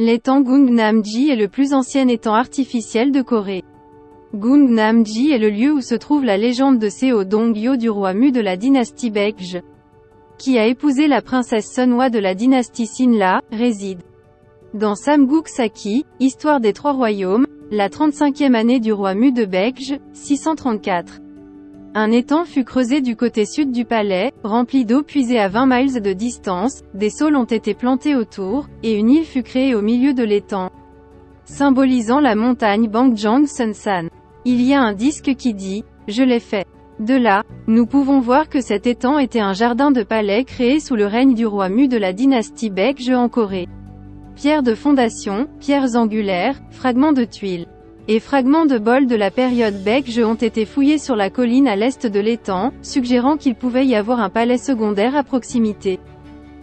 L'étang Gungnam-ji est le plus ancien étang artificiel de Corée. Gungnam-ji est le lieu où se trouve la légende de Seo Dong-yo du roi Mu de la dynastie Baekje, qui a épousé la princesse Sunhwa de la dynastie Sinla, réside. Dans Samguk-saki, Histoire des Trois Royaumes, la 35e année du roi Mu de Baekje, 634. Un étang fut creusé du côté sud du palais, rempli d'eau puisée à 20 miles de distance, des saules ont été plantés autour, et une île fut créée au milieu de l'étang, symbolisant la montagne Bangjang Sunsan. Il y a un disque qui dit « Je l'ai fait ». De là, nous pouvons voir que cet étang était un jardin de palais créé sous le règne du roi Mu de la dynastie Baekje en Corée. Pierres de fondation, pierres angulaires, fragments de tuiles et fragments de bols de la période Baekje ont été fouillés sur la colline à l'est de l'étang, suggérant qu'il pouvait y avoir un palais secondaire à proximité.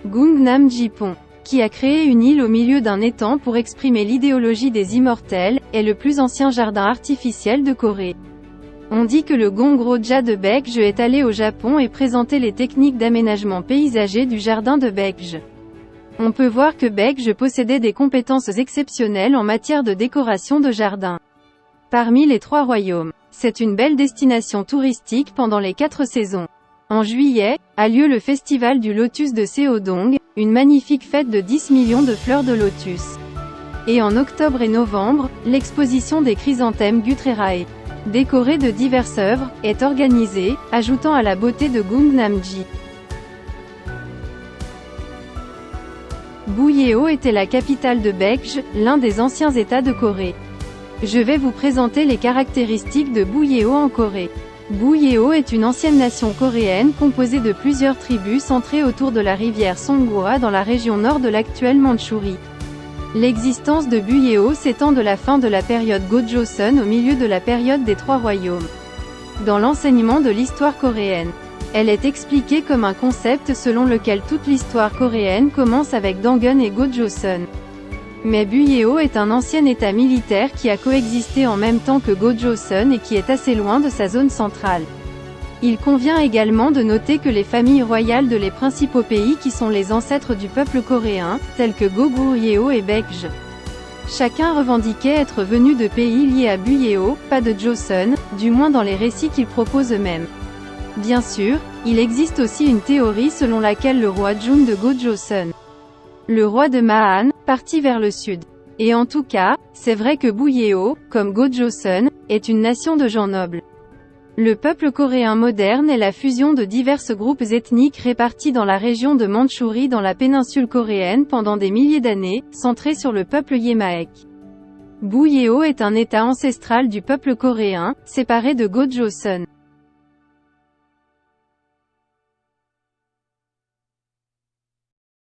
Gungnam-ji Pont, qui a créé une île au milieu d'un étang pour exprimer l'idéologie des immortels, est le plus ancien jardin artificiel de Corée. On dit que le Gongroja de Baekje est allé au Japon et présenté les techniques d'aménagement paysager du jardin de Baekje. On peut voir que Baekje possédait des compétences exceptionnelles en matière de décoration de jardin. Parmi les trois royaumes, c'est une belle destination touristique pendant les 4 saisons. En juillet, a lieu le festival du lotus de Seodong, une magnifique fête de 10 millions de fleurs de lotus. Et en octobre et novembre, l'exposition des chrysanthèmes Gutrerae, décorée de diverses œuvres, est organisée, ajoutant à la beauté de Gungnam-ji. Buyeo était la capitale de Baekje, l'un des anciens États de Corée. Je vais vous présenter les caractéristiques de Buyeo en Corée. Buyeo est une ancienne nation coréenne composée de plusieurs tribus centrées autour de la rivière Songhua dans la région nord de l'actuelle Mandchourie. L'existence de Buyeo s'étend de la fin de la période Go-Joseon au milieu de la période des Trois Royaumes. Dans l'enseignement de l'histoire coréenne, elle est expliquée comme un concept selon lequel toute l'histoire coréenne commence avec Dangun et Go-Joseon. Mais Buyeo est un ancien état militaire qui a coexisté en même temps que Go-Joseon et qui est assez loin de sa zone centrale. Il convient également de noter que les familles royales de les principaux pays qui sont les ancêtres du peuple coréen, tels que Goguryeo et Baekje, chacun revendiquait être venu de pays liés à Buyeo, pas de Joseon, du moins dans les récits qu'ils proposent eux-mêmes. Bien sûr, il existe aussi une théorie selon laquelle le roi Jun de Go-Joseon, le roi de Mahan, partit vers le sud. Et en tout cas, c'est vrai que Buyeo, comme Go-Joseon, est une nation de gens nobles. Le peuple coréen moderne est la fusion de divers groupes ethniques répartis dans la région de Mandchourie dans la péninsule coréenne pendant des milliers d'années, centrés sur le peuple Yemaek. Buyeo est un état ancestral du peuple coréen, séparé de Go-Joseon.